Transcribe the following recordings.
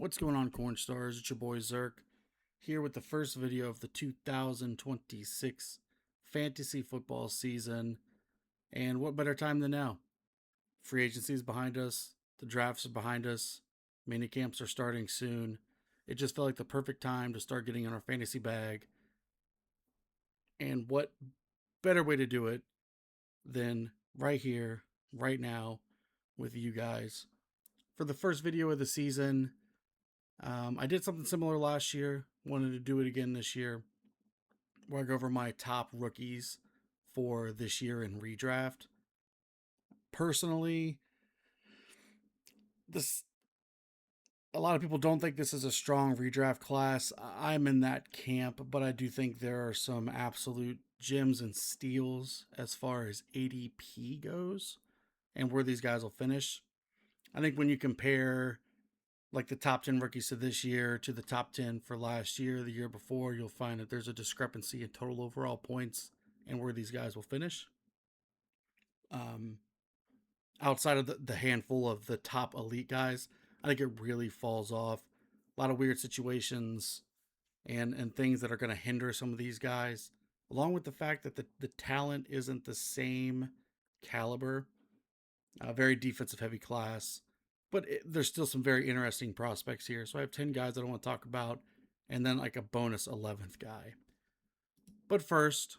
What's going on, Corn Stars? It's your boy Zerk here with the first video of the 2026 fantasy football season. And what better time than now? Free agency is behind us, the drafts are behind us, mini camps are starting soon. It just felt like the perfect time to start getting in our fantasy bag. And what better way to do it than right here, right now, with you guys. For the first video of the season, I did something similar last year. Wanted to do it again this year, where I go over my top rookies for this year in redraft. Personally, a lot of people don't think this is a strong redraft class. I'm in that camp, but I do think there are some absolute gems and steals as far as ADP goes and where these guys will finish. I think when you compare like the top 10 rookies to this year to the top 10 for last year, the year before, you'll find that there's a discrepancy in total overall points and where these guys will finish. Outside of the handful of the top elite guys, I think it really falls off. A lot of weird situations and things that are going to hinder some of these guys, along with the fact that the talent isn't the same caliber. Very defensive heavy class. But there's still some very interesting prospects here. So I have 10 guys that I want to talk about, and then like a bonus 11th guy. But first,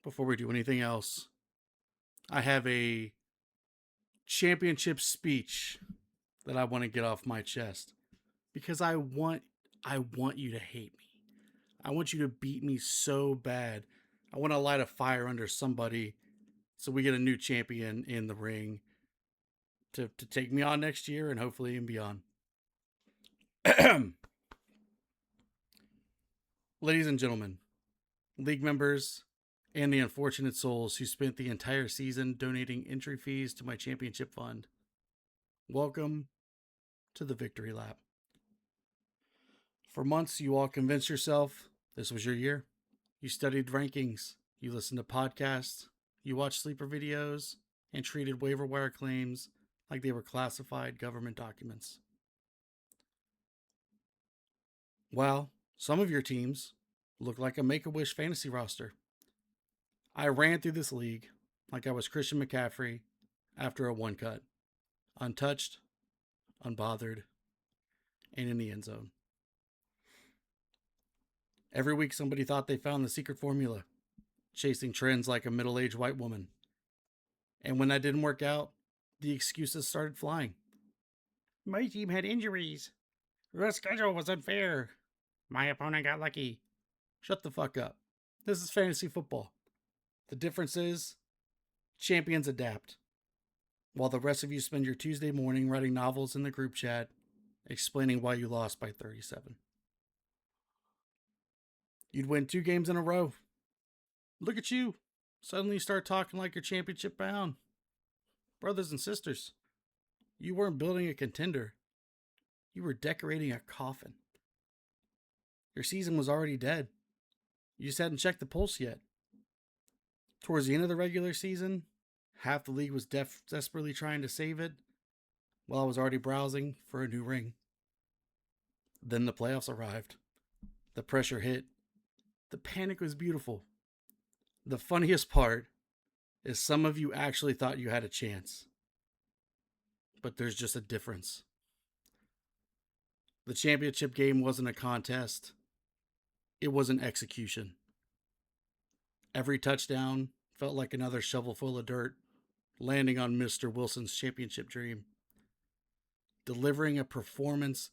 before we do anything else, I have a championship speech that I want to get off my chest. Because I want you to hate me. I want you to beat me so bad. I want to light a fire under somebody so we get a new champion in the ring to take me on next year and hopefully and beyond. Ladies and gentlemen, league members, and the unfortunate souls who spent the entire season donating entry fees to my championship fund, welcome to the victory lap. For months, you all convinced yourself this was your year. You studied rankings, you listened to podcasts, you watched sleeper videos, and treated waiver wire claims like they were classified government documents. Well, some of your teams look like a Make-A-Wish fantasy roster. I ran through this league like I was Christian McCaffrey after a one cut. Untouched, unbothered, and in the end zone. Every week somebody thought they found the secret formula, chasing trends like a middle-aged white woman. And when that didn't work out, the excuses started flying. My team had injuries. The schedule was unfair. My opponent got lucky. Shut the fuck up. This is fantasy football. The difference is, champions adapt. While the rest of you spend your Tuesday morning writing novels in the group chat, explaining why you lost by 37. You'd win 2 games in a row. Look at you. Suddenly you start talking like you're championship bound. Brothers and sisters, you weren't building a contender. You were decorating a coffin. Your season was already dead. You just hadn't checked the pulse yet. Towards the end of the regular season, half the league was desperately trying to save it, while I was already browsing for a new ring. Then the playoffs arrived. The pressure hit. The panic was beautiful. The funniest part is some of you actually thought you had a chance. But there's just a difference. The championship game wasn't a contest. It was an execution. Every touchdown felt like another shovelful of dirt landing on Mr. Wilson's championship dream. Delivering a performance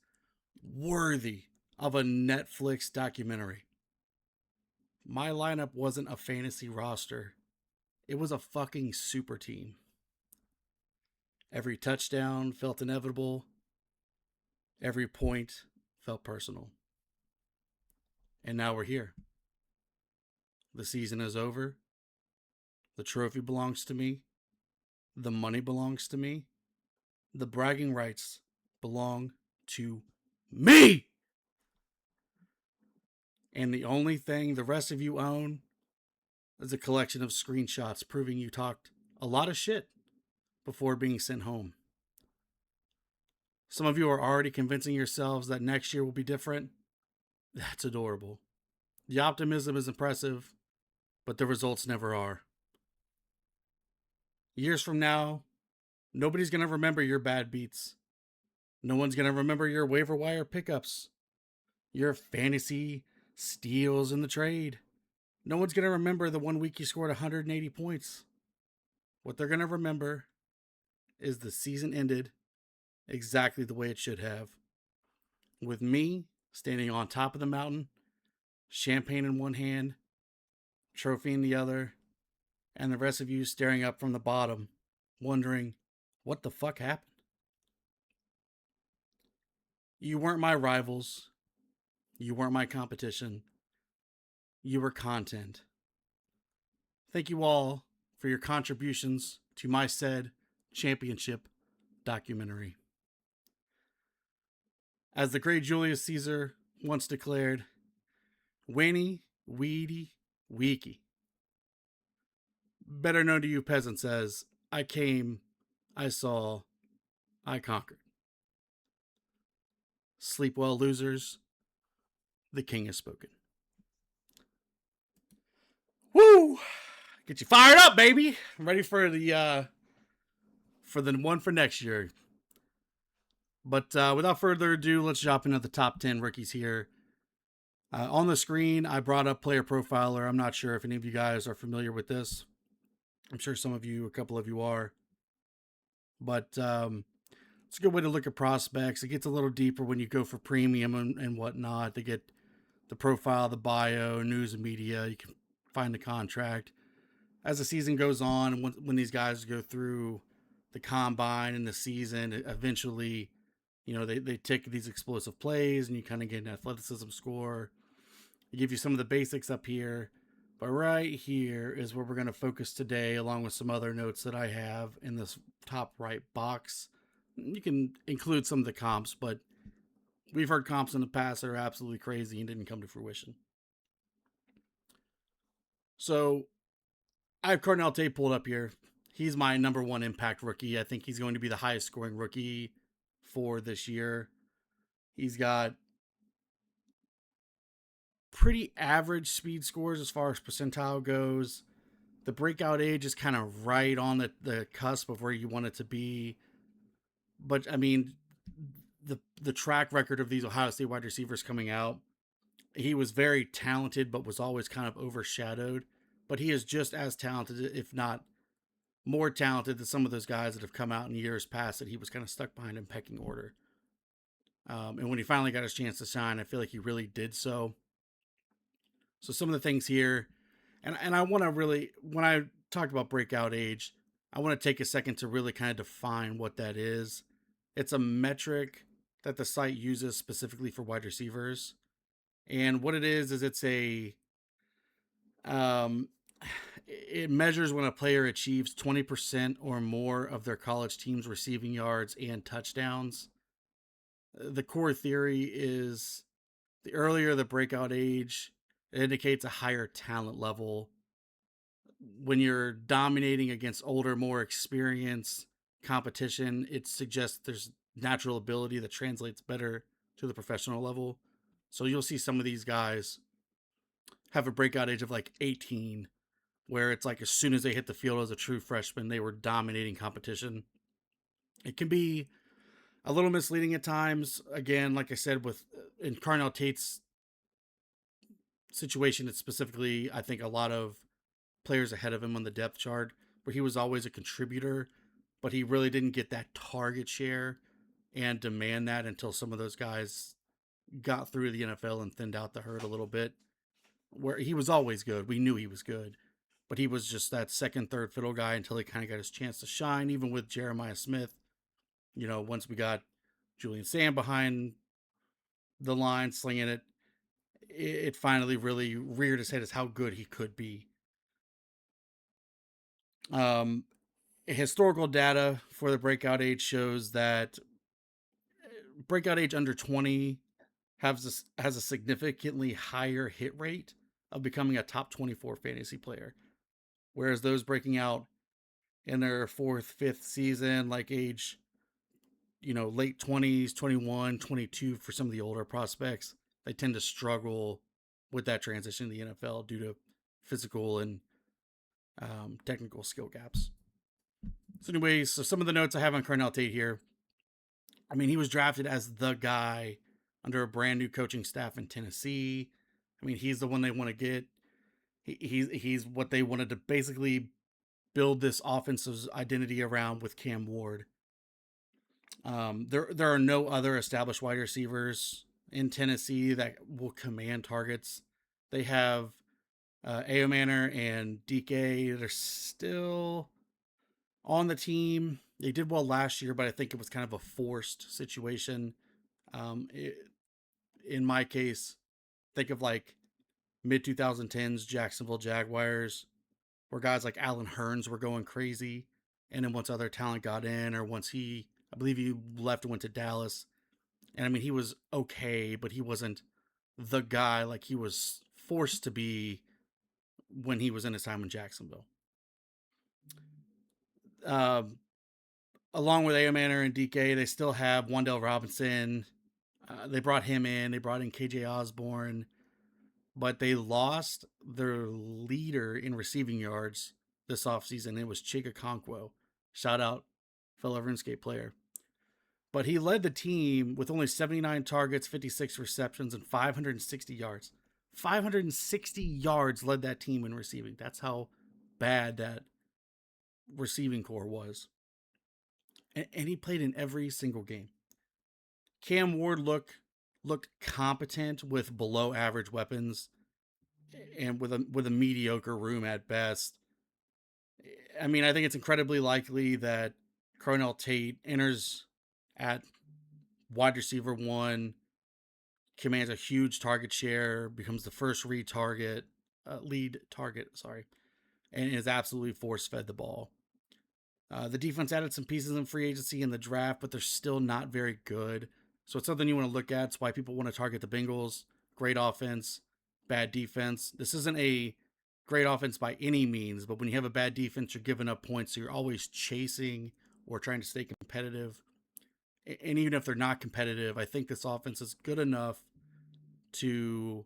worthy of a Netflix documentary. My lineup wasn't a fantasy roster. It was a fucking super team. Every touchdown felt inevitable. Every point felt personal. And now we're here. The season is over. The trophy belongs to me. The money belongs to me. The bragging rights belong to me. And the only thing the rest of you own is a collection of screenshots proving you talked a lot of shit before being sent home. Some of you are already convincing yourselves that next year will be different. That's adorable. The optimism is impressive, but the results never are. Years from now, nobody's going to remember your bad beats. No one's going to remember your waiver wire pickups, your fantasy steals in the trade. No one's going to remember the 1 week you scored 180 points. What they're going to remember is the season ended exactly the way it should have. With me standing on top of the mountain, champagne in one hand, trophy in the other, and the rest of you staring up from the bottom, wondering, what the fuck happened? You weren't my rivals. You weren't my competition. You were content. Thank you all for your contributions to my said championship documentary. As the great Julius Caesar once declared, Winnie, Weedy, Weeky. Better known to you peasants as, I came, I saw, I conquered. Sleep well, losers. The king has spoken. Woo! Get you fired up, baby. Ready for the one for next year. But without further ado, let's jump into the top 10 rookies here. On the screen, I brought up Player Profiler. I'm not sure if any of you guys are familiar with this. I'm sure some of you, a couple of you are. But it's a good way to look at prospects. It gets a little deeper when you go for premium and whatnot. They get the profile, the bio, news and media. You can find the contract. As the season goes on, when these guys go through the combine and the season, eventually, they take these explosive plays and you kind of get an athleticism score. They give you some of the basics up here. But right here is where we're going to focus today, along with some other notes that I have in this top right box. You can include some of the comps, but we've heard comps in the past that are absolutely crazy and didn't come to fruition. So I have Cornell Tate pulled up here. He's my number one impact rookie. I think he's going to be the highest scoring rookie for this year. He's got pretty average speed scores as far as percentile goes. The breakout age is kind of right on the cusp of where you want it to be. But I mean, the track record of these Ohio State wide receivers coming out, he was very talented, but was always kind of overshadowed. But he is just as talented, if not more talented, than some of those guys that have come out in years past that he was kind of stuck behind in pecking order. And when he finally got his chance to shine, I feel like he really did so. So some of the things here, and I want to really, when I talked about breakout age, I want to take a second to really kind of define what that is. It's a metric that the site uses specifically for wide receivers. And what it is it's it measures when a player achieves 20% or more of their college team's receiving yards and touchdowns. The core theory is the earlier the breakout age, it indicates a higher talent level. When you're dominating against older, more experienced competition, it suggests there's natural ability that translates better to the professional level. So you'll see some of these guys have a breakout age of like 18, where it's like as soon as they hit the field as a true freshman, they were dominating competition. It can be a little misleading at times. Again, like I said, in Cornell Tate's situation, it's specifically, I think, a lot of players ahead of him on the depth chart, where he was always a contributor, but he really didn't get that target share and demand that until some of those guys got through the NFL and thinned out the herd a little bit. Where he was always good. We knew he was good. But he was just that second, third fiddle guy until he kind of got his chance to shine, even with Jeremiah Smith. Once we got Julian Sam behind the line, slinging it, it finally really reared his head as how good he could be. Historical data for the breakout age shows that breakout age under 20 has a significantly higher hit rate of becoming a top 24 fantasy player. Whereas those breaking out in their fourth, fifth season, like age, late 20s, 21, 22 for some of the older prospects. They tend to struggle with that transition to the NFL due to physical and technical skill gaps. So, anyways, so some of the notes I have on Carnell Tate here. I mean, he was drafted as the guy under a brand new coaching staff in Tennessee. I mean, he's the one they want to get. He's what they wanted to basically build this offensive identity around with Cam Ward. There are no other established wide receivers in Tennessee that will command targets. They have Manor and DK that are still on the team. They did well last year, but I think it was kind of a forced situation. In my case, think of like mid 2010s Jacksonville Jaguars, where guys like Alan Hearns were going crazy. And then once other talent got in, or once I believe he left and went to Dallas. And I mean, he was okay, but he wasn't the guy like he was forced to be when he was in his time in Jacksonville. Along with Manor and DK, they still have Wan'Dale Robinson. They brought him in. They brought in KJ Osborne. But they lost their leader in receiving yards this offseason. It was Chika Okonkwo. Shout out, fellow RuneScape player. But he led the team with only 79 targets, 56 receptions, and 560 yards. 560 yards led that team in receiving. That's how bad that receiving core was. And he played in every single game. Cam Ward looked competent with below average weapons and with a mediocre room at best. I mean, I think it's incredibly likely that Carnell Tate enters at wide receiver 1, commands a huge target share, becomes the first lead target, and is absolutely force fed the ball. The defense added some pieces in free agency in the draft, but they're still not very good. So it's something you want to look at. It's why people want to target the Bengals. Great offense, bad defense. This isn't a great offense by any means, but when you have a bad defense, you're giving up points. So you're always chasing or trying to stay competitive. And even if they're not competitive, I think this offense is good enough to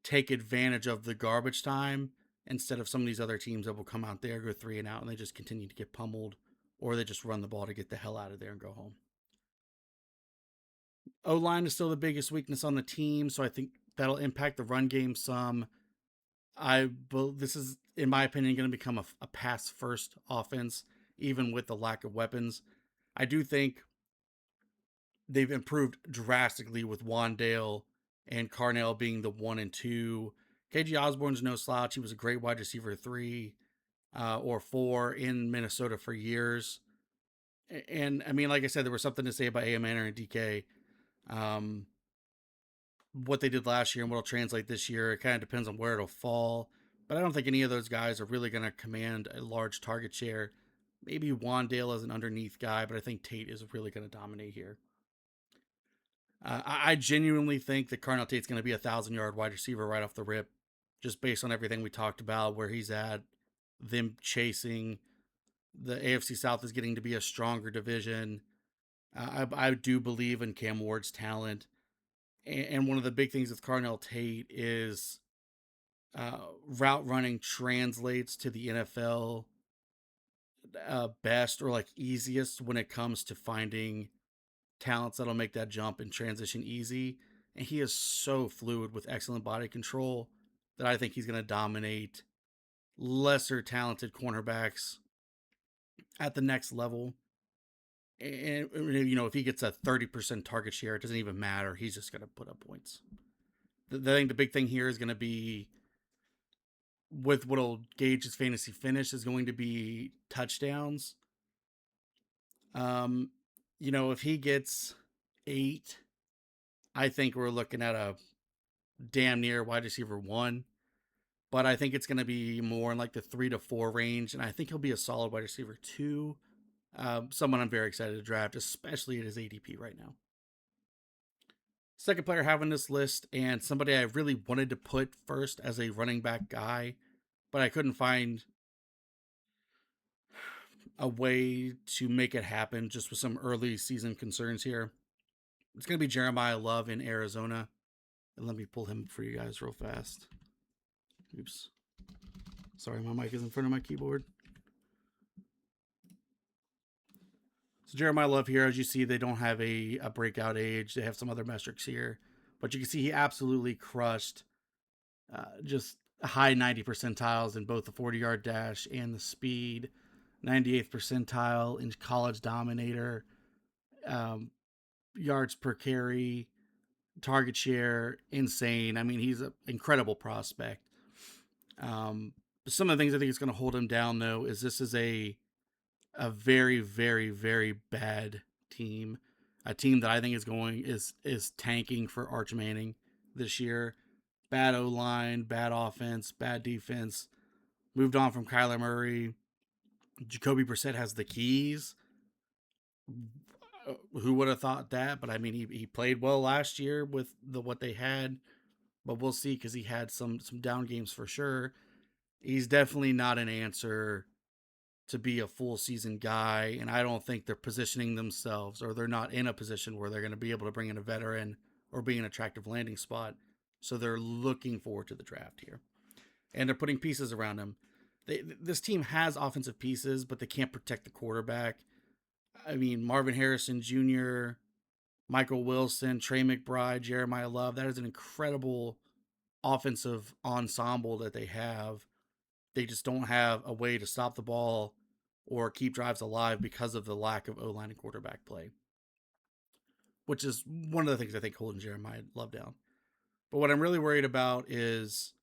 take advantage of the garbage time instead of some of these other teams that will come out there, go 3 and out, and they just continue to get pummeled, or they just run the ball to get the hell out of there and go home. O-line is still the biggest weakness on the team, so I think that'll impact the run game some. This is, in my opinion, going to become a pass-first offense, even with the lack of weapons. I do think they've improved drastically with Wan'Dale and Carnell being the 1 and 2. KJ Osborne's no slouch. He was a great wide receiver 3 or 4 in Minnesota for years. And I mean, like I said, there was something to say about Manor and DK. What they did last year and what will translate this year, it kind of depends on where it'll fall. But I don't think any of those guys are really going to command a large target share. Maybe Wan'Dale is an underneath guy, but I think Tate is really going to dominate here. I genuinely think that Carnell Tate's going to be a 1,000-yard wide receiver right off the rip, just based on everything we talked about, where he's at, them chasing. The AFC South is getting to be a stronger division. I do believe in Cam Ward's talent. And one of the big things with Carnell Tate is route running translates to the NFL best or like easiest when it comes to finding talents that'll make that jump and transition easy. And he is so fluid with excellent body control that I think he's going to dominate lesser talented cornerbacks at the next level. And, if he gets a 30% target share, it doesn't even matter. He's just going to put up points. I think the big thing here is going to be, with what'll gauge his fantasy finish, is going to be touchdowns. If he gets 8, I think we're looking at a damn near wide receiver 1. But I think it's going to be more in like the 3 to 4 range. And I think he'll be a solid wide receiver 2. Someone I'm very excited to draft, especially at his ADP right now. Second player having this list, and somebody I really wanted to put first as a running back guy, but I couldn't find a way to make it happen just with some early season concerns here. It's going to be Jeremiah Love in Arizona. And let me pull him for you guys real fast. Oops. Sorry, my mic is in front of my keyboard. So Jeremiah Love here, as you see, they don't have a breakout age. They have some other metrics here. But you can see he absolutely crushed just high 90 percentiles in both the 40-yard dash and the speed. 98th percentile in college dominator. Um, yards per carry, target share, insane. I mean, he's an incredible prospect. Some of the things I think is going to hold him down, though, is this is a very, very, very bad team. A team that I think is tanking for Arch Manning this year. Bad O line, bad offense, bad defense. Moved on from Kyler Murray. Jacoby Brissett has the keys. Who would have thought that? But I mean, he played well last year with what they had. But we'll see because he had some down games for sure. He's definitely not an answer to be a full season guy, and I don't think they're positioning themselves, or they're not in a position where they're going to be able to bring in a veteran or be an attractive landing spot. So they're looking forward to the draft here, and they're putting pieces around him. This team has offensive pieces, but they can't protect the quarterback. I mean, Marvin Harrison Jr., Michael Wilson, Trey McBride, Jeremiah Love. That is an incredible offensive ensemble that they have. They just don't have a way to stop the ball or keep drives alive because of the lack of O-line and quarterback play, which is one of the things I think holding Jeremiah Love down. But what I'm really worried about is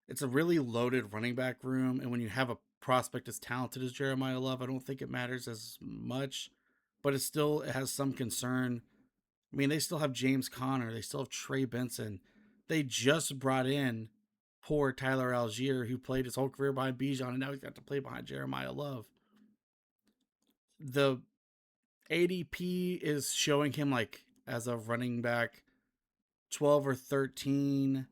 it's a really loaded running back room, and when you have a prospect as talented as Jeremiah Love, I don't think it matters as much, but it has some concern. I mean, they still have James Conner, they still have Trey Benson. They just brought in poor Tyler Algier, who played his whole career behind Bijan, and now he's got to play behind Jeremiah Love. The ADP is showing him like as a running back 12 or 13.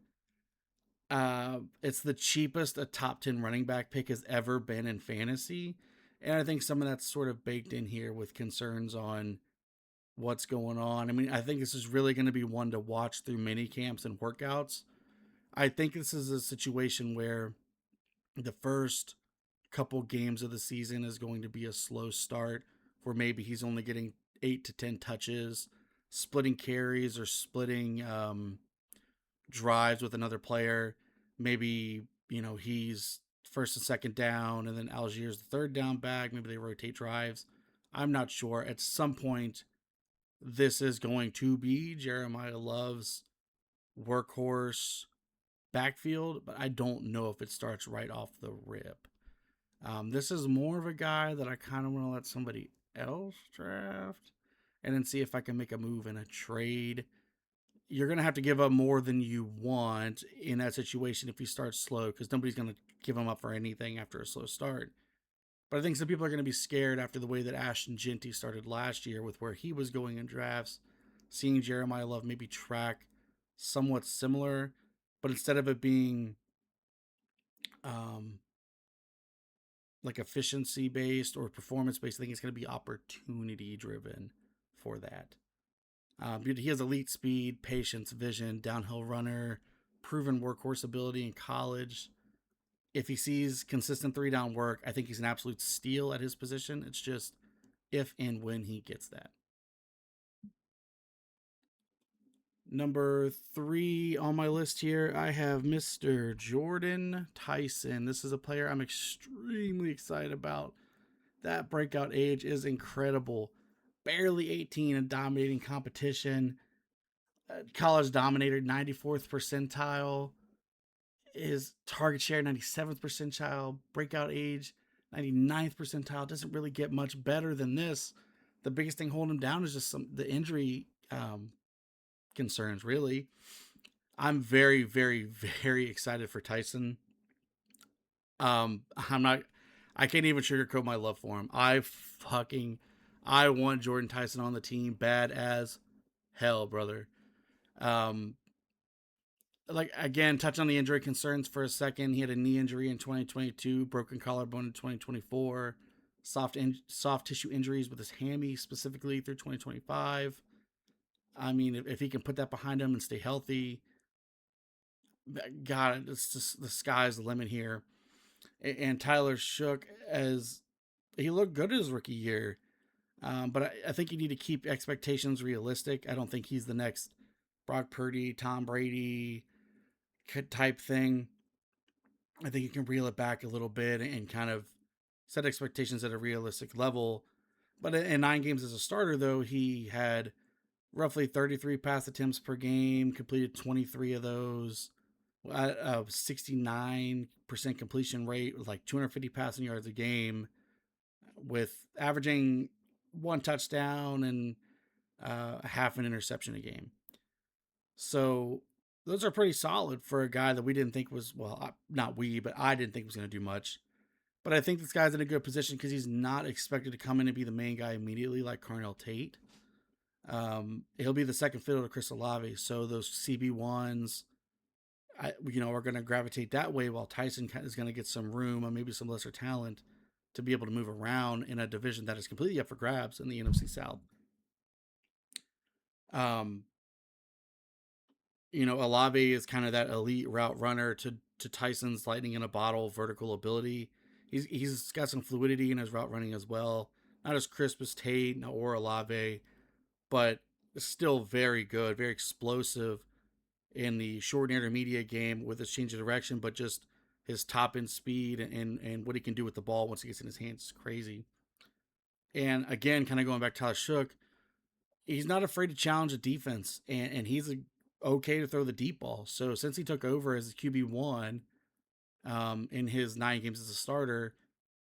It's the cheapest a top 10 running back pick has ever been in fantasy. And I think some of that's sort of baked in here with concerns on what's going on. I mean, I think this is really going to be one to watch through mini camps and workouts. I think this is a situation where the first couple games of the season is going to be a slow start where maybe he's only getting 8 to 10 touches, splitting carries or splitting drives with another player. Maybe, he's first and second down, and then Algier's the third down back. Maybe they rotate drives. I'm not sure. At some point, this is going to be Jeremiah Love's workhorse backfield, but I don't know if it starts right off the rip. This is more of a guy that I kind of want to let somebody else draft and then see if I can make a move in a trade. You're going to have to give up more than you want in that situation if he starts slow, because nobody's going to give him up for anything after a slow start. But I think some people are going to be scared after the way that Ashton Jeanty started last year with where he was going in drafts, seeing Jeremiah Love maybe track somewhat similar, but instead of it being um, like efficiency based or performance based, I think it's going to be opportunity driven for that. He has elite speed, patience, vision, downhill runner, proven workhorse ability in college. If he sees consistent 3 down work, I think he's an absolute steal at his position. It's just if and when he gets that. Number 3 on my list here, I have Mr. Jordan Tyson. This is a player I'm extremely excited about. That breakout age is incredible. Barely 18 and dominating competition. College dominator, 94th percentile. His target share, 97th percentile. Breakout age, 99th percentile. Doesn't really get much better than this. The biggest thing holding him down is just the injury concerns, really. I'm very, very, very excited for Tyson. I'm not. I can't even sugarcoat my love for him. I want Jordan Tyson on the team, bad as hell, brother. Um, like again, touch on the injury concerns for a second. He had a knee injury in 2022, broken collarbone in 2024. soft tissue injuries with his hammy specifically through 2025. I mean, if he can put that behind him and stay healthy, God, it's just the sky's the limit here. And Tyler Shook, as he looked good his rookie year, but I think you need to keep expectations realistic. I don't think he's the next Brock Purdy, Tom Brady type thing. I think you can reel it back a little bit and kind of set expectations at a realistic level. But in 9 games as a starter, though, he had roughly 33 pass attempts per game, completed 23 of those, a 69% completion rate with like 250 passing yards a game, with averaging 1 touchdown and a half an interception a game. So those are pretty solid for a guy that we didn't think was, well, not we, but I didn't think was going to do much. But I think this guy's in a good position because he's not expected to come in and be the main guy immediately like Carnell Tate. He'll be the second fiddle to Chris Olave. So those CB1s, are going to gravitate that way, while Tyson is going to get some room and maybe some lesser talent to be able to move around in a division that is completely up for grabs in the NFC South. Um, Olave is kind of that elite route runner to Tyson's lightning in a bottle vertical ability. He's got some fluidity in his route running as well. Not as crisp as Tate or Olave, but still very good, very explosive in the short and intermediate game with his change of direction, but just his top end speed and what he can do with the ball once he gets in his hands is crazy. And again, kind of going back to Tyler Shook, he's not afraid to challenge a defense, and he's okay to throw the deep ball. So since he took over as QB1 in his 9 games as a starter,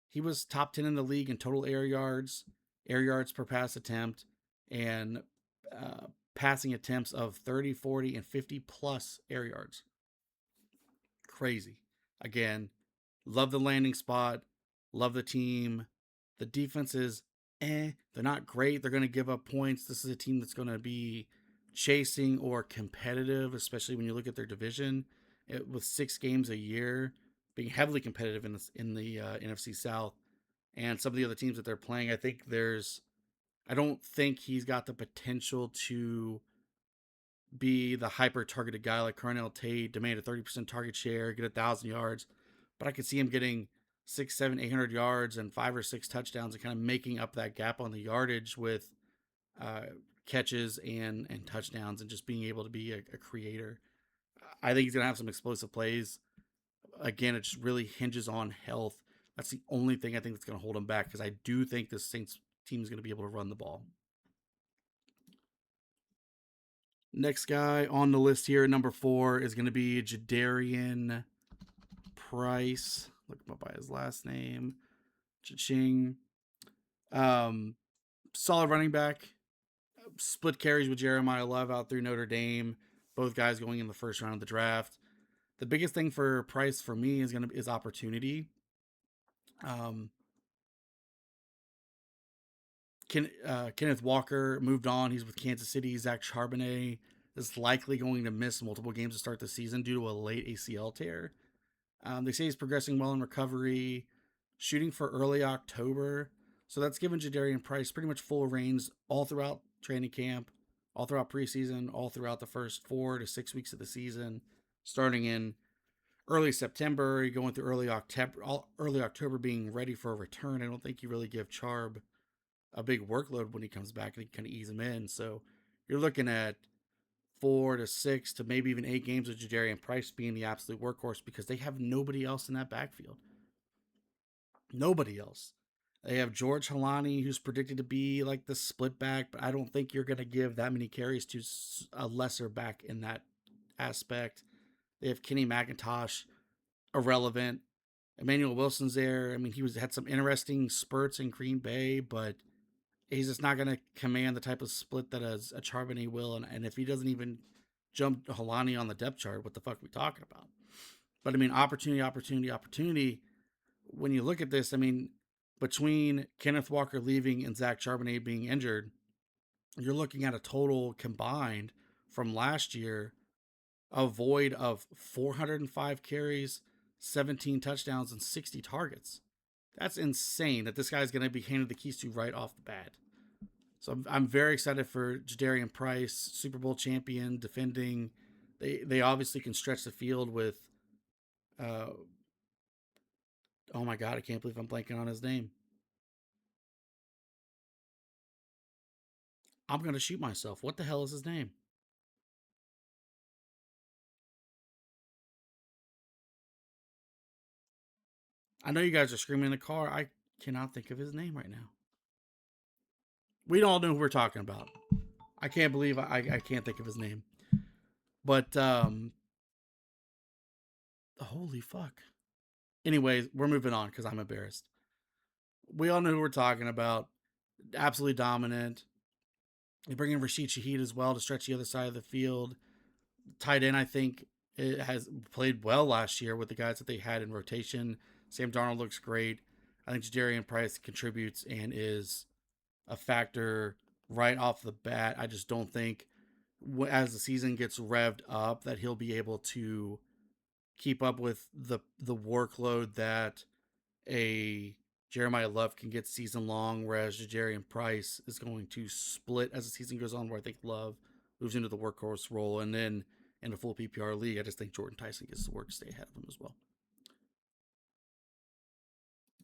he was top 10 in the league in total air yards per pass attempt, and passing attempts of 30, 40, and 50 plus air yards. Crazy. Again, love the landing spot, love the team. The defense is they're not great. They're going to give up points. This is a team that's going to be chasing or competitive, especially when you look at their division. With 6 games a year, being heavily competitive in the NFC South, and some of the other teams that they're playing, I don't think he's got the potential to be the hyper targeted guy like Carnell Tate, demand a 30% target share, get 1,000 yards. But I could see him getting 6, 7, 800 yards and 5 or 6 touchdowns and kind of making up that gap on the yardage with catches and touchdowns, and just being able to be a creator. I think he's going to have some explosive plays. Again, it just really hinges on health. That's the only thing I think that's going to hold him back, because I do think the Saints team is going to be able to run the ball. Next guy on the list here, number 4, is going to be Jadarian Price. Look him up by his last name. Cha-ching. Solid running back. Split carries with Jeremiah Love out through Notre Dame. Both guys going in the first round of the draft. The biggest thing for Price for me is opportunity. Kenneth Walker moved on. He's with Kansas City. Zach Charbonnet is likely going to miss multiple games to start the season due to a late ACL tear. They say he's progressing well in recovery, shooting for early October. So that's given Jadarian Price pretty much full reins all throughout training camp, all throughout preseason, all throughout the first 4 to 6 weeks of the season, starting in early September, going through early October being ready for a return. I don't think you really give Charb a big workload when he comes back, and kind of ease him in. So you're looking at 4 to 6 to maybe even 8 games of Jadarian Price being the absolute workhorse, because they have nobody else in that backfield. Nobody else. They have George Halani, who's predicted to be like the split back, but I don't think you're going to give that many carries to a lesser back in that aspect. They have Kenny McIntosh, irrelevant. Emmanuel Wilson's there. I mean, had some interesting spurts in Green Bay, but he's just not going to command the type of split that a Charbonnet will. And if he doesn't even jump Halani on the depth chart, what the fuck are we talking about? But I mean, opportunity. When you look at this, I mean, between Kenneth Walker leaving and Zach Charbonnet being injured, you're looking at a total combined from last year, a void of 405 carries, 17 touchdowns, and 60 targets. That's insane that this guy's going to be handed the keys to right off the bat. So I'm very excited for Jadarian Price, Super Bowl champion, defending. They obviously can stretch the field with. Uh, oh my god, I can't believe I'm blanking on his name. I'm gonna shoot myself. What the hell is his name? I know you guys are screaming in the car. I cannot think of his name right now. We all know who we're talking about. I can't believe I can't think of his name. But holy fuck. Anyways, we're moving on because I'm embarrassed. We all know who we're talking about. Absolutely dominant. They bring in Rashid Shaheed as well to stretch the other side of the field. Tight end, I think, it has played well last year with the guys that they had in rotation. Sam Darnold looks great. I think Jadarian Price contributes and is a factor right off the bat. I just don't think as the season gets revved up that he'll be able to keep up with the workload that a Jeremiah Love can get season long, whereas Jadarian Price is going to split as the season goes on, where I think Love moves into the workhorse role, and then in a full PPR league, I just think Jordan Tyson gets to work to stay ahead of him as well.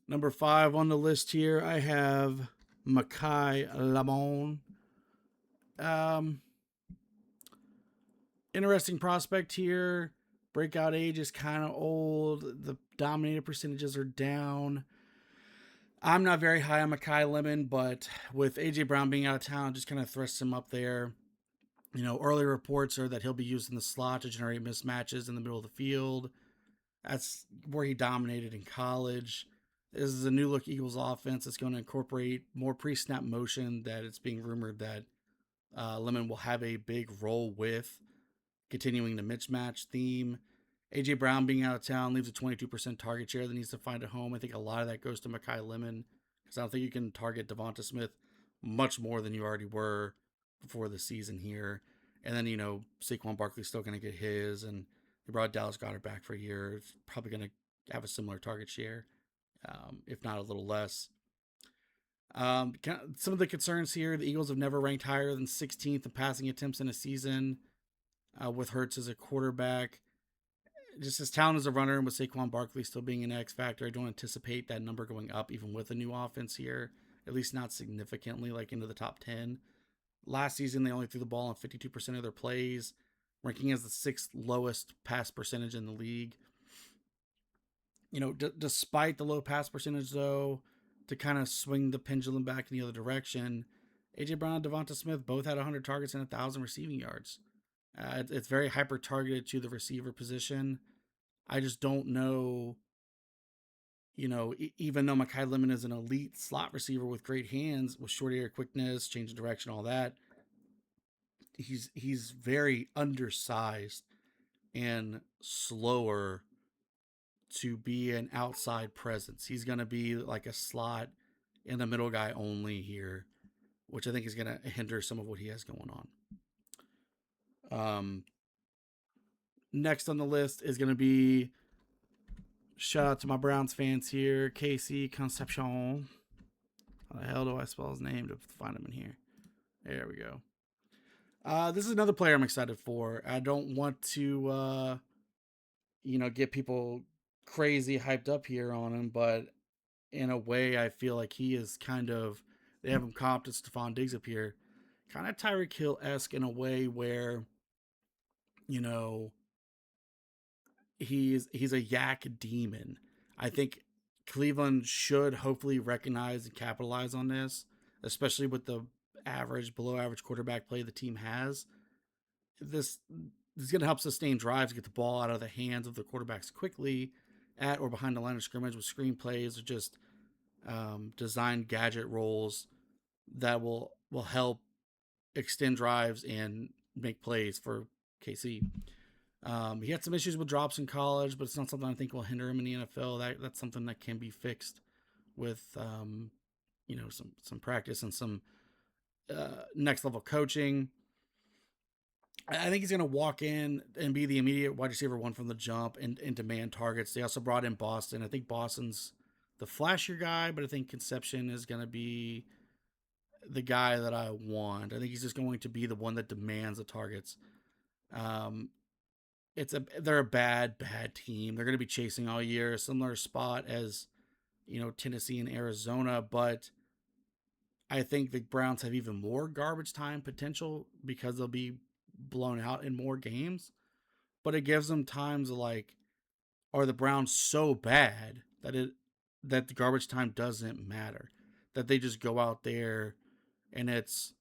Number 5 on the list here, I have Makai Lamone. Um, Interesting prospect here. Breakout age is kind of old. The dominated percentages are down. I'm not very high on Makai Lemon, but with AJ Brown being out of town, just kind of thrusts him up there. Early reports are that he'll be used in the slot to generate mismatches in the middle of the field. That's where he dominated in college. This is a new look Eagles offense that's going to incorporate more pre-snap motion that it's being rumored that Lemon will have a big role with, continuing the mismatch theme. AJ Brown being out of town leaves a 22% target share that needs to find a home. I think a lot of that goes to Makai Lemon because I don't think you can target Devonta Smith much more than you already were before the season here. And then, Saquon Barkley's still going to get his, and they brought Dallas Goedert back for a year. It's probably going to have a similar target share, if not a little less. Some of the concerns here, the Eagles have never ranked higher than 16th in passing attempts in a season with Hurts as a quarterback. Just his talent as a runner, and with Saquon Barkley still being an X factor, I don't anticipate that number going up even with a new offense here, at least not significantly, like into the top 10. Last season, they only threw the ball on 52% of their plays, ranking as the 6th lowest pass percentage in the league. Despite the low pass percentage, though, to kind of swing the pendulum back in the other direction, AJ Brown and Devonta Smith both had 100 targets and 1,000 receiving yards. It's very hyper targeted to the receiver position. I just don't know, even though Makai Lemon is an elite slot receiver with great hands, with short area quickness, change of direction, all that, he's very undersized and slower to be an outside presence. He's going to be like a slot in the middle guy only here, which I think is going to hinder some of what he has going on. Next on the list is going to be, shout out to my Browns fans here, Casey Concepcion. How the hell do I spell his name to find him in here? There we go. This is another player I'm excited for. I don't want to, get people crazy hyped up here on him, but in a way, I feel like he is kind of, they have him comped to Stephon Diggs up here, kind of Tyreek Hill-esque in a way where, he's a yak demon. I think Cleveland should hopefully recognize and capitalize on this, especially with the below average quarterback play the team has. This is going to help sustain drives, get the ball out of the hands of the quarterbacks quickly at or behind the line of scrimmage with screenplays or just designed gadget roles that will help extend drives and make plays for KC. He had some issues with drops in college, but it's not something I think will hinder him in the NFL. That's something that can be fixed with some practice and some next level coaching. I think he's going to walk in and be the immediate wide receiver one from the jump and demand targets. They also brought in Boston. I think Boston's the flashier guy, but I think Conception is going to be the guy that I want. I think he's just going to be the one that demands the targets. Um, they're a bad team. They're going to be chasing all year, a similar spot as Tennessee and Arizona, but I think the Browns have even more garbage time potential because they'll be blown out in more games. But it gives them times like, are the Browns so bad that the garbage time doesn't matter? That they just go out there and it's,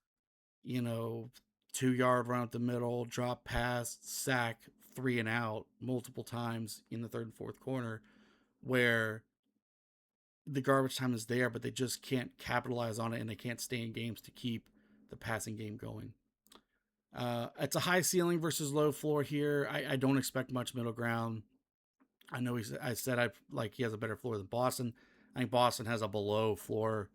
you know, 2 yard run up the middle, drop pass, sack, 3 and out multiple times in the third and fourth corner, where the garbage time is there, but they just can't capitalize on it and they can't stay in games to keep the passing game going. It's a high ceiling versus low floor here. I don't expect much middle ground. I know I said he has a better floor than Boston. I think Boston has a below floor,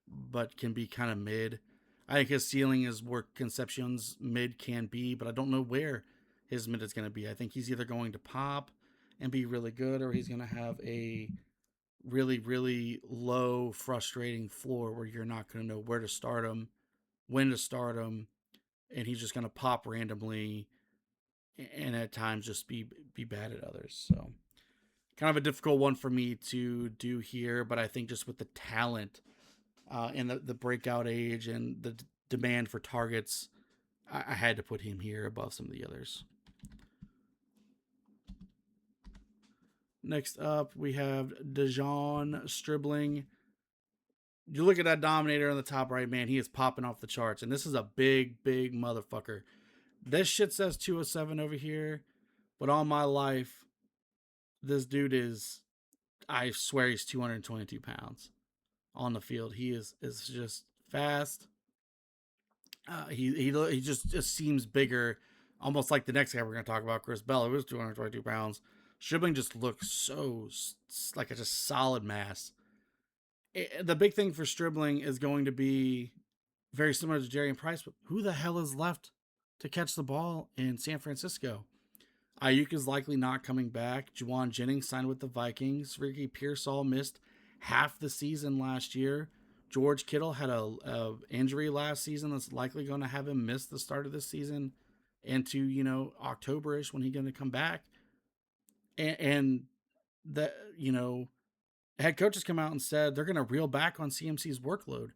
but can be kind of mid. I think his ceiling is where Concepcion's mid can be, but I don't know where his mid is going to be. I think he's either going to pop and be really good, or he's going to have a really, really low, frustrating floor where you're not going to know where to start him, when to start him, and he's just going to pop randomly and at times just be bad at others. So kind of a difficult one for me to do here, but I think just with the talent and the breakout age and the demand for targets, I had to put him here above some of the others. Next up, we have Dejon Stribling. You look at that Dominator on the top right, man, he is popping off the charts. And this is a big, big motherfucker. This shit says 207 over here, but all my life, this dude is, I swear he's 222 pounds on the field. He is just fast. He just seems bigger, almost like the next guy we're going to talk about, Chris Bell, who was 222 pounds. Stribling just looks so like a just solid mass. The big thing for Stribling is going to be very similar to Jerry and Price, but who the hell is left to catch the ball in San Francisco? Ayuk is likely not coming back. Juwan Jennings signed with the Vikings. Ricky Pearsall missed half the season last year. George Kittle had a injury last season that's likely going to have him miss the start of this season into October-ish when he's going to come back. And that head coaches come out and said they're going to reel back on CMC's workload.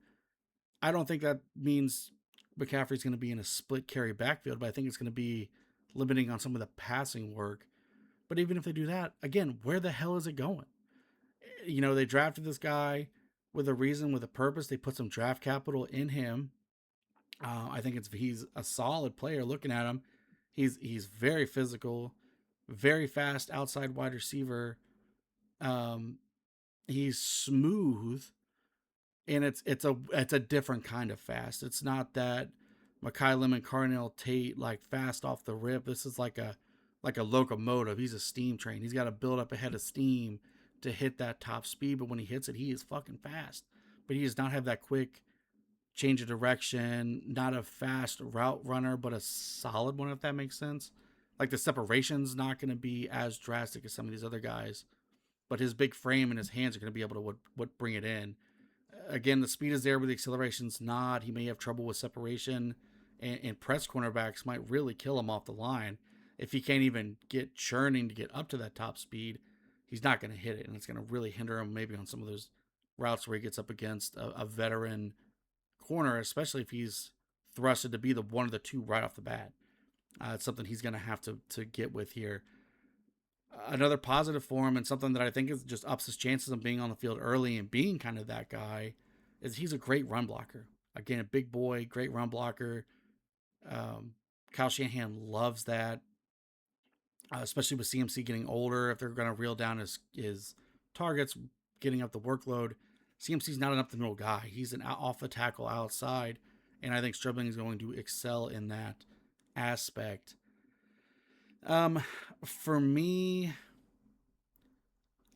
I don't think that means McCaffrey's going to be in a split carry backfield, but I think it's going to be limiting on some of the passing work. But even if they do that, again, where the hell is it going? They drafted this guy with a reason, with a purpose. They put some draft capital in him. I think he's a solid player. Looking at him, he's very physical, very fast outside wide receiver. He's smooth, and it's a different kind of fast. It's not that Makai Lemon Carnell Tate like fast off the rip. This is like a locomotive. He's a steam train. He's got to build up a head of steam to hit that top speed, but when he hits it, he is fucking fast. But he does not have that quick change of direction, not a fast route runner, but a solid one, if that makes sense. Like the separation's not going to be as drastic as some of these other guys, but his big frame and his hands are going to be able to what bring it in. Again, the speed is there, but the acceleration's not. He may have trouble with separation, and press cornerbacks might really kill him off the line. If he can't even get churning to get up to that top speed, he's not going to hit it, and it's going to really hinder him maybe on some of those routes where he gets up against a veteran corner, especially if he's thrusted to be the one of the two right off the bat. It's something he's going to have to get with here. Another positive for him, and something that I think is just ups his chances of being on the field early and being kind of that guy, is he's a great run blocker. Again, a big boy, great run blocker. Kyle Shanahan loves that, especially with CMC getting older. If they're going to reel down his targets, getting up the workload, CMC's not an up the middle guy. He's an off the tackle outside, and I think Stribling is going to excel in that aspect. For me,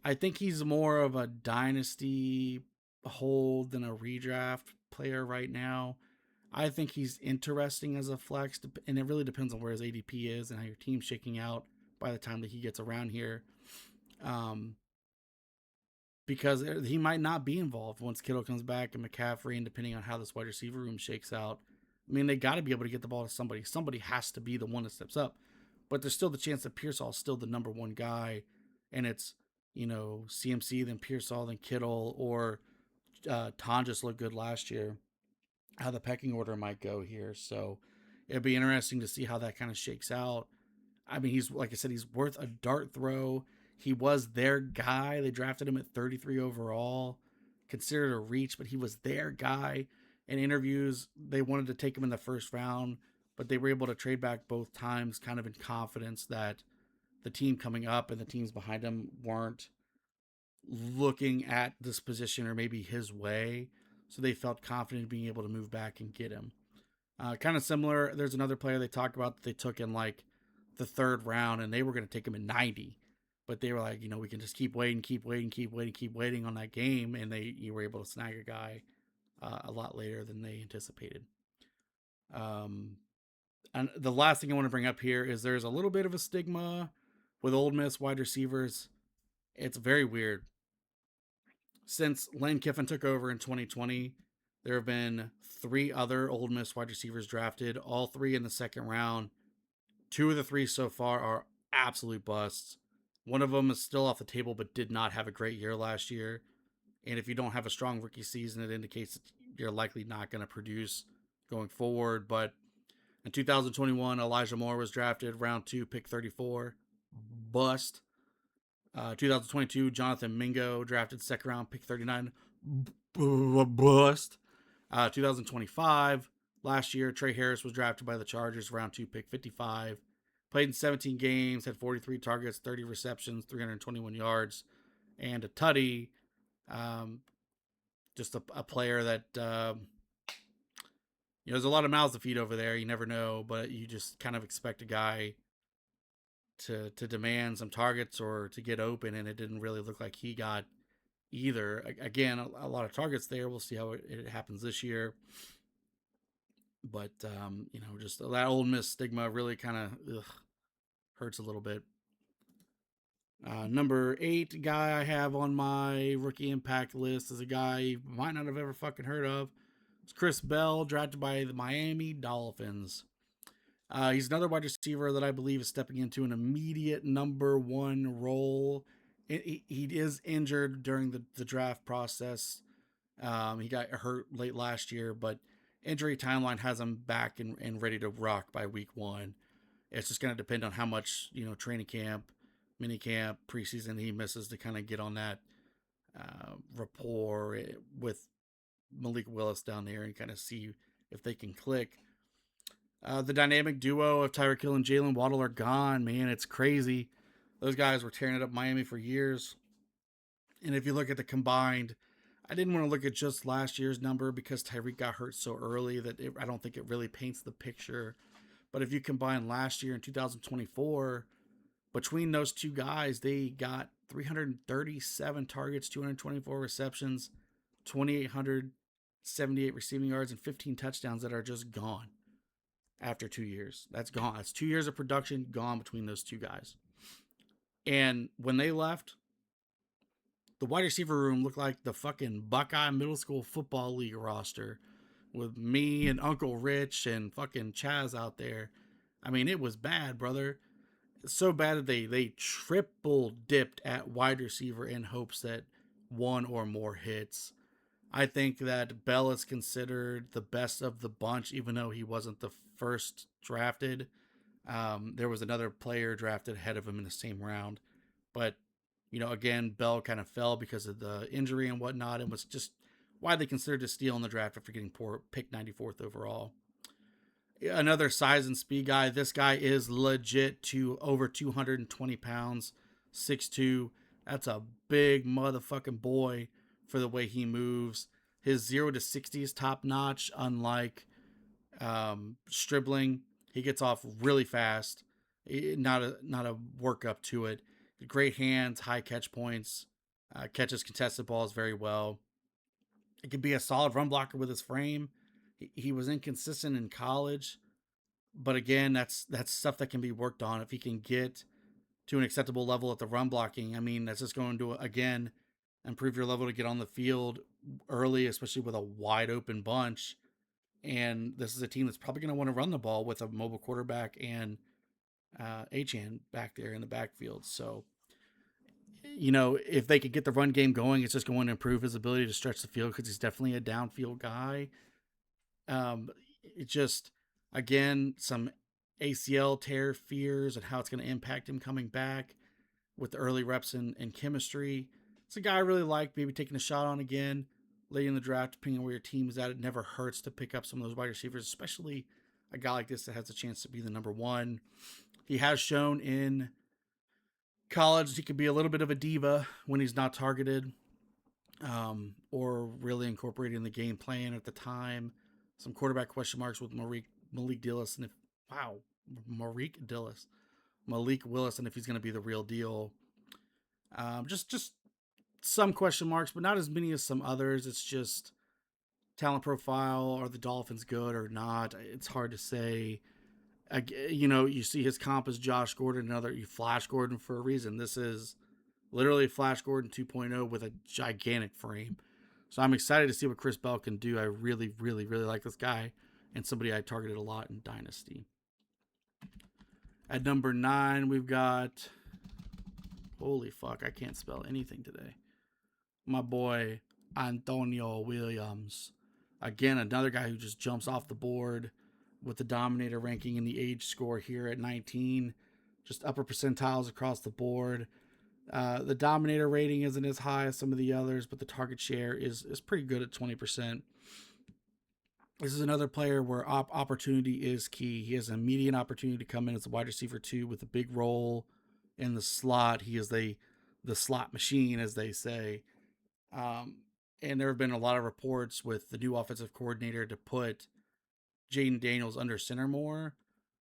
I think he's more of a dynasty hold than a redraft player right now. I think he's interesting as a flex, and it really depends on where his ADP is and how your team's shaking out by the time that he gets around here. because he might not be involved once Kittle comes back and McCaffrey, and depending on how this wide receiver room shakes out. I mean, they got to be able to get the ball to somebody. Somebody has to be the one that steps up. But there's still the chance that Pearsall is still the number one guy, and it's, CMC, then Pearsall, then Kittle, or Ton just looked good last year. How the pecking order might go here. So it'd be interesting to see how that kind of shakes out. I mean, he's, like I said, he's worth a dart throw. He was their guy. They drafted him at 33 overall, considered a reach, but he was their guy. In interviews, they wanted to take him in the first round, but they were able to trade back both times, kind of in confidence that the team coming up and the teams behind him weren't looking at this position or maybe his way. So they felt confident in being able to move back and get him. Kind of similar. There's another player they talked about that they took in like the third round, and they were going to take him in 90, but they were like, we can just keep waiting, keep waiting, keep waiting, keep waiting on that game, and you were able to snag a guy a lot later than they anticipated. And the last thing I want to bring up here is there's a little bit of a stigma with Ole Miss wide receivers. It's very weird. Since Lane Kiffin took over in 2020, there have been 3 other Ole Miss wide receivers drafted, all 3 in the second round. 2 of the 3 so far are absolute busts. One of them is still off the table, but did not have a great year last year. And if you don't have a strong rookie season, it indicates that you're likely not going to produce going forward. But in 2021, Elijah Moore was drafted round 2, pick 34. Bust. 2022, Jonathan Mingo drafted second round, pick 39. Bust. 2025, last year, Trey Harris was drafted by the Chargers, round 2, pick 55. Played in 17 games, had 43 targets, 30 receptions, 321 yards, and a tutty. Just a player that, there's a lot of mouths to feed over there. You never know, but you just kind of expect a guy to demand some targets or to get open, and it didn't really look like he got either. Again, a lot of targets there. We'll see how it happens this year. But, just that Ole Miss stigma really kind of hurts a little bit. Number 8 guy I have on my rookie impact list is a guy you might not have ever fucking heard of. It's Chris Bell, drafted by the Miami Dolphins. He's another wide receiver that I believe is stepping into an immediate number 1 role. He is injured during the draft process. He got hurt late last year, but injury timeline has him back and ready to rock by week 1. It's just going to depend on how much, training camp, mini camp, preseason he misses to kind of get on that rapport with Malik Willis down there and kind of see if they can click. The dynamic duo of Tyreek Hill and Jalen Waddle are gone, man. It's crazy. Those guys were tearing it up Miami for years. And if you look at the combined, I didn't want to look at just last year's number because Tyreek got hurt so early that I don't think it really paints the picture. But if you combine last year and 2024, between those two guys, they got 337 targets, 224 receptions, 2,878 receiving yards, and 15 touchdowns that are just gone after 2 years. That's gone. That's 2 years of production gone between those two guys. And when they left, the wide receiver room looked like the fucking Buckeye Middle School Football League roster with me and Uncle Rich and fucking Chaz out there. I mean, it was bad, brother. It's so bad that they triple dipped at wide receiver in hopes that one or more hits. I think that Bell is considered the best of the bunch, even though he wasn't the first drafted. There was another player drafted ahead of him in the same round. But, again, Bell kind of fell because of the injury and whatnot, and was just widely considered a steal in the draft after getting picked 94th overall. Another size and speed guy. This guy is legit to over 220 pounds, 6'2". That's a big motherfucking boy for the way he moves. His 0 to 60 is top notch, unlike Stribling. He gets off really fast. Not a work up to it. Great hands, high catch points, catches contested balls very well. It could be a solid run blocker with his frame. He was inconsistent in college, but again, that's stuff that can be worked on if he can get to an acceptable level at the run blocking. I mean, that's just going to, again, improve your level to get on the field early, especially with a wide open bunch. And this is a team that's probably going to want to run the ball with a mobile quarterback and Achan back there in the backfield. So, if they could get the run game going, it's just going to improve his ability to stretch the field because he's definitely a downfield guy. It just, again, some ACL tear fears and how it's going to impact him coming back with the early reps and chemistry. It's a guy I really like, maybe taking a shot on again late in the draft, depending on where your team is at. It never hurts to pick up some of those wide receivers, especially a guy like this that has a chance to be the number one. He has shown in college he could be a little bit of a diva when he's not targeted, or really incorporating the game plan at the time. Some quarterback question marks with Malik Dillis, and if wow, Malik Dillis, Malik Willis, and if he's going to be the real deal. Just some question marks, but not as many as some others. It's just talent profile. Are the Dolphins good or not? It's hard to say. You see his comp is Josh Gordon, another Flash Gordon for a reason. This is literally Flash Gordon 2.0 with a gigantic frame. So I'm excited to see what Chris Bell can do. I really, really, really like this guy and somebody I targeted a lot in Dynasty. At number 9, we've got, holy fuck, I can't spell anything today. My boy, Antonio Williams. Again, another guy who just jumps off the board with the Dominator ranking in the age score here at 19. Just upper percentiles across the board. The Dominator rating isn't as high as some of the others, but the target share is pretty good at 20%. This is another player where opportunity is key. He has an immediate opportunity to come in as a wide receiver 2 with a big role in the slot. He is the slot machine, as they say. And there have been a lot of reports with the new offensive coordinator to put Jaden Daniels under center more,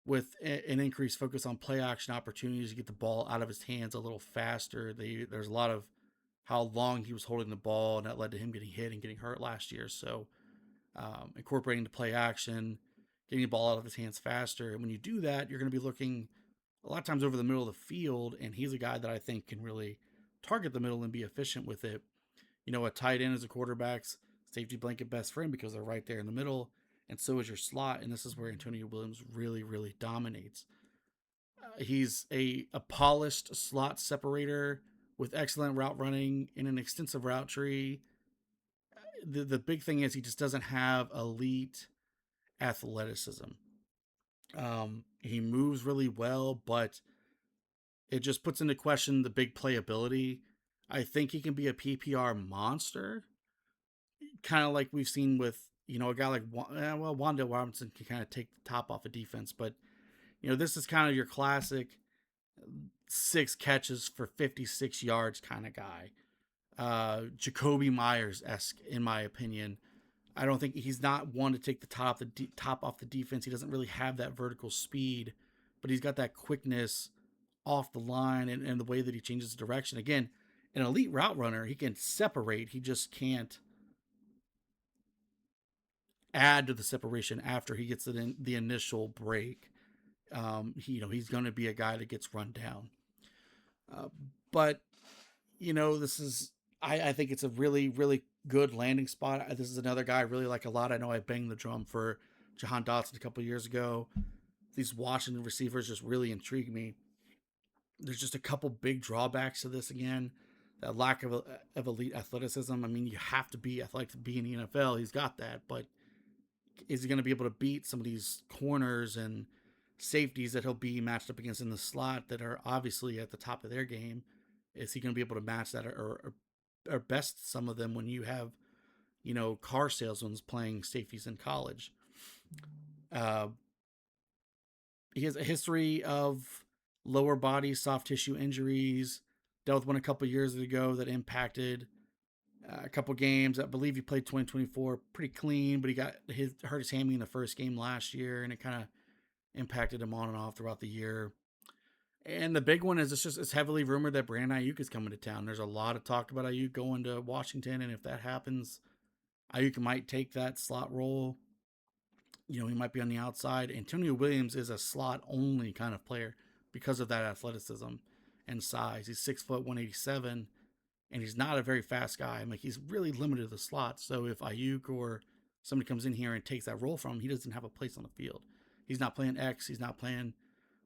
with an increased focus on play action opportunities to get the ball out of his hands a little faster. There's a lot of how long he was holding the ball, and that led to him getting hit and getting hurt last year. So incorporating the play action, getting the ball out of his hands faster. And when you do that, you're going to be looking a lot of times over the middle of the field, and he's a guy that I think can really target the middle and be efficient with it. A tight end is a quarterback's safety blanket best friend because they're right there in the middle, and so is your slot. And this is where Antonio Williams really, really dominates. He's a polished slot separator with excellent route running and an extensive route tree. The big thing is he just doesn't have elite athleticism. He moves really well, but it just puts into question the big playability. I think he can be a PPR monster, kind of like we've seen with a guy like Wanda Robinson can kind of take the top off of defense, but this is kind of your classic 6 catches for 56 yards kind of guy. Jacoby Myers esque, in my opinion. I don't think he's not one to take the top off the defense. He doesn't really have that vertical speed, but he's got that quickness off the line and the way that he changes direction. Again, an elite route runner, he can separate. He just can't add to the separation after he gets the initial break. He's going to be a guy that gets run down. But this is I think it's a really, really good landing spot. This is another guy I really like a lot. I know I banged the drum for Jahan Dotson a couple years ago. These Washington receivers just really intrigue me. There's just a couple big drawbacks to this again. That lack of elite athleticism. I mean, you have to be athletic to be in the NFL. He's got that, but is he going to be able to beat some of these corners and safeties that he'll be matched up against in the slot that are obviously at the top of their game? Is he going to be able to match that or best some of them when you have, car salesmen playing safeties in college? He has a history of lower body soft tissue injuries. Dealt with one a couple years ago that impacted a couple games. I believe he played 2024 pretty clean, but he hurt his hammy in the first game last year, and it kind of impacted him on and off throughout the year. And the big one is it's heavily rumored that Brandon Ayuk is coming to town. There's a lot of talk about Ayuk going to Washington, and if that happens, Ayuk might take that slot role. He might be on the outside. Antonio Williams is a slot only kind of player because of that athleticism and size. He's 6'1", 187. and he's not a very fast guy. I'm like, he's really limited to the slot. So if Ayuk or somebody comes in here and takes that role from him, he doesn't have a place on the field. He's not playing X. He's not playing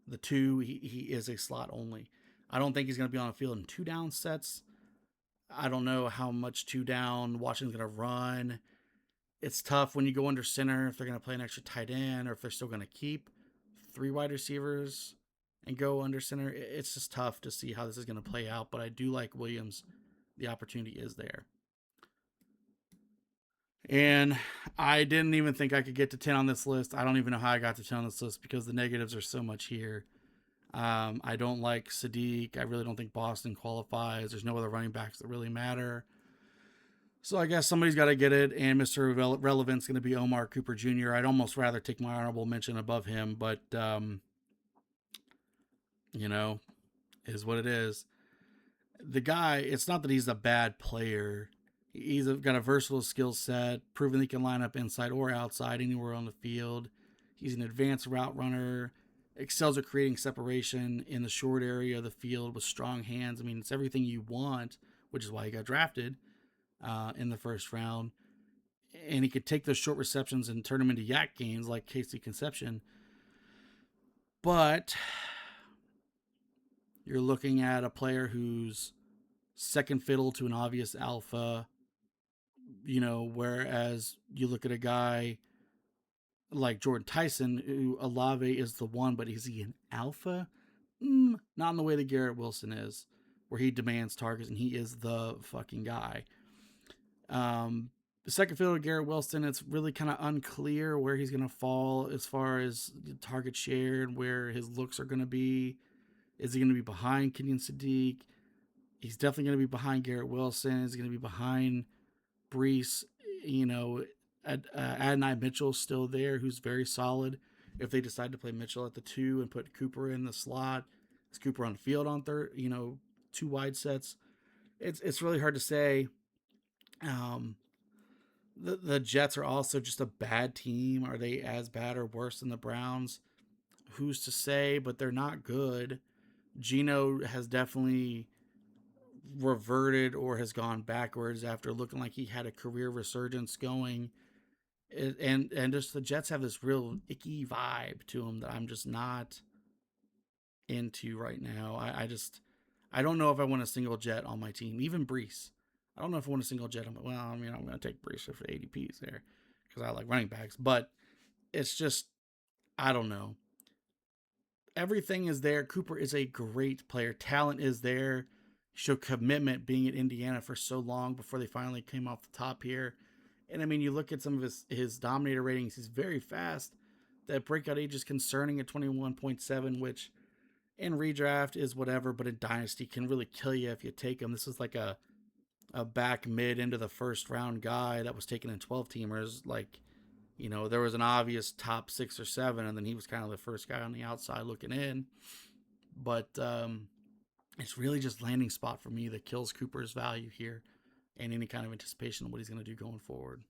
the two. He is a slot only. I don't think he's going to be on the field in two down sets. I don't know how much two down Washington's going to run. It's tough when you go under center if they're going to play an extra tight end or if they're still going to keep three wide receivers and go under center. It's just tough to see how this is going to play out. But I do like Williams. The opportunity is there. And I didn't even think I could get to 10 on this list. I don't even know how I got to 10 on this list because the negatives are so much here. I don't like Sadiq. I really don't think Boston qualifies. There's no other running backs that really matter. So I guess somebody's got to get it, and Mr. Relevant's going to be Omar Cooper Jr. I'd almost rather take my honorable mention above him, but, you know, is what it is. The guy, it's not that he's a bad player. He's got a versatile skill set, proven he can line up inside or outside anywhere on the field. He's an advanced route runner, excels at creating separation in the short area of the field with strong hands. I mean, it's everything you want, which is why he got drafted in the first round. And he could take those short receptions and turn them into yak gains like Casey Conception. But you're looking at a player who's second fiddle to an obvious alpha, whereas you look at a guy like Jordan Tyson, who Olave is the one, but is he an alpha? Not in the way that Garrett Wilson is, where he demands targets and he is the fucking guy. The second fiddle to Garrett Wilson, it's really kind of unclear where he's going to fall as far as target share and where his looks are going to be. Is he going to be behind Kenyon Sadiq? He's definitely going to be behind Garrett Wilson. He's going to be behind Brees. Adonai Mitchell's still there, who's very solid. If they decide to play Mitchell at the 2 and put Cooper in the slot, is Cooper on the field on third? Two wide sets. It's really hard to say. The Jets are also just a bad team. Are they as bad or worse than the Browns? Who's to say? But they're not good. Geno has definitely reverted or has gone backwards after looking like he had a career resurgence going. And just the Jets have this real icky vibe to them that I'm just not into right now. I don't know if I want a single Jet on my team. Even Brees. I don't know if I want a single Jet. I'm going to take Brees for ADPs there because I like running backs. But it's just, I don't know. Everything is there. Cooper is a great player. Talent is there. Showed commitment being at Indiana for so long before they finally came off the top here. And I mean, you look at some of his dominator ratings, he's very fast. That breakout age is concerning at 21.7, which in redraft is whatever, but in Dynasty can really kill you if you take him. This is like a back mid into the first round guy that was taken in 12 teamers. Like, there was an obvious top 6 or 7, and then he was kind of the first guy on the outside looking in. But it's really just landing spot for me that kills Cooper's value here and any kind of anticipation of what he's going to do going forward.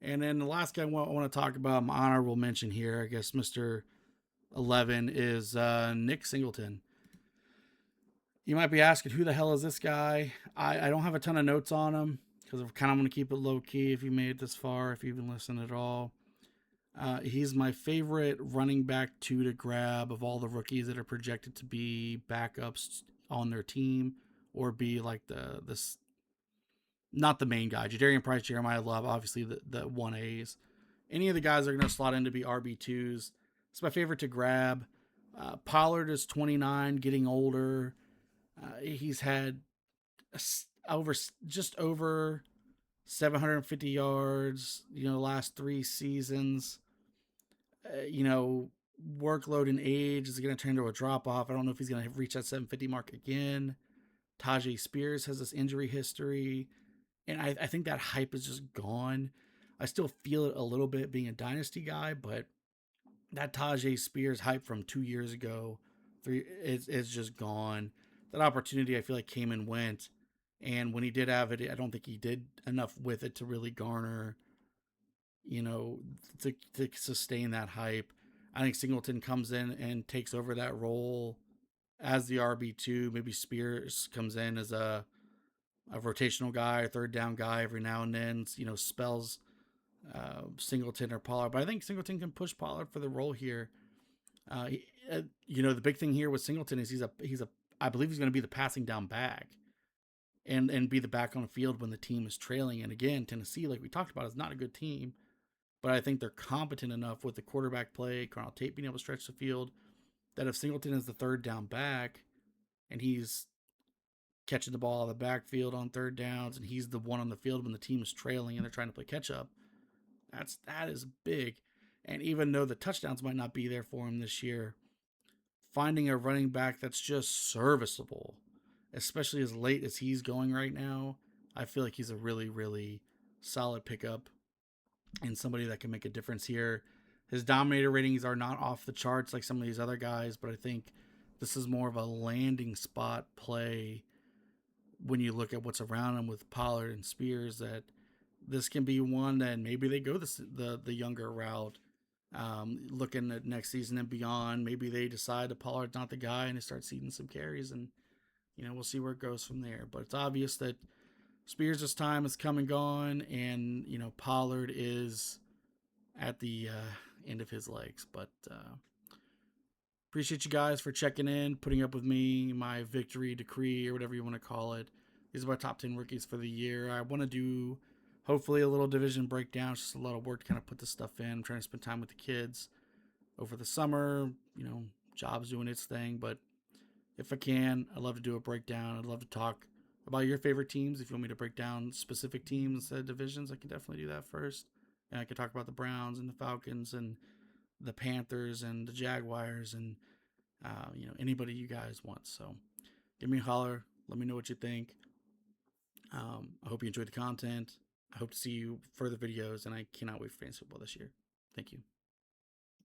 And then the last guy I want to talk about, my honorable mention here, I guess Mr. 11, is Nick Singleton. You might be asking, who the hell is this guy? I don't have a ton of notes on him because I'm kind of going to keep it low key if you made it this far, if you even listened at all. He's my favorite running back 2 to grab of all the rookies that are projected to be backups on their team or be like this, not the main guy. Jadarian Price, Jeremiah Love, obviously the 1As. Any of the guys that are going to slot in to be RB2s. It's my favorite to grab. Pollard is 29, getting older. He's had just over 750 yards, last 3 seasons. Workload and age is going to turn into a drop off. I don't know if he's going to reach that 750 mark again. Tajay Spears has this injury history, and I think that hype is just gone. I still feel it a little bit being a dynasty guy, but that Tajay Spears hype from 2 years ago, it's just gone. That opportunity, I feel like, came and went. And when he did have it, I don't think he did enough with it to really garner, to sustain that hype. I think Singleton comes in and takes over that role as the RB2. Maybe Spears comes in as a rotational guy, a third down guy every now and then. Spells Singleton or Pollard, but I think Singleton can push Pollard for the role here. The big thing here with Singleton is he's a I believe he's going to be the passing down back and be the back on the field when the team is trailing. And again, Tennessee, like we talked about, is not a good team, but I think they're competent enough with the quarterback play, Carnell Tate being able to stretch the field, that if Singleton is the third down back and he's catching the ball out of the backfield on third downs and he's the one on the field when the team is trailing and they're trying to play catch up, that is big. And even though the touchdowns might not be there for him this year, finding a running back that's just serviceable, especially as late as he's going right now, I feel like he's a really, really solid pickup and somebody that can make a difference here. His dominator ratings are not off the charts like some of these other guys, but I think this is more of a landing spot play when you look at what's around him with Pollard and Spears, that this can be one that maybe they go the younger route. Looking at next season and beyond, maybe they decide that Pollard's not the guy and they start seeding some carries, and we'll see where it goes from there. But it's obvious that Spears' time is come and gone, and Pollard is at the end of his legs. But appreciate you guys for checking in, putting up with me, my victory decree, or whatever you want to call it. These are my top 10 rookies for the year. I want to do hopefully a little division breakdown. It's just a lot of work to kind of put this stuff in. I'm trying to spend time with the kids over the summer. Job's doing its thing, but if I can, I'd love to do a breakdown. I'd love to talk about your favorite teams. If you want me to break down specific teams instead of divisions, I can definitely do that first. And I can talk about the Browns and the Falcons and the Panthers and the Jaguars and anybody you guys want. So give me a holler. Let me know what you think. I hope you enjoyed the content. I hope to see you further videos, and I cannot wait for fantasy football this year. Thank you.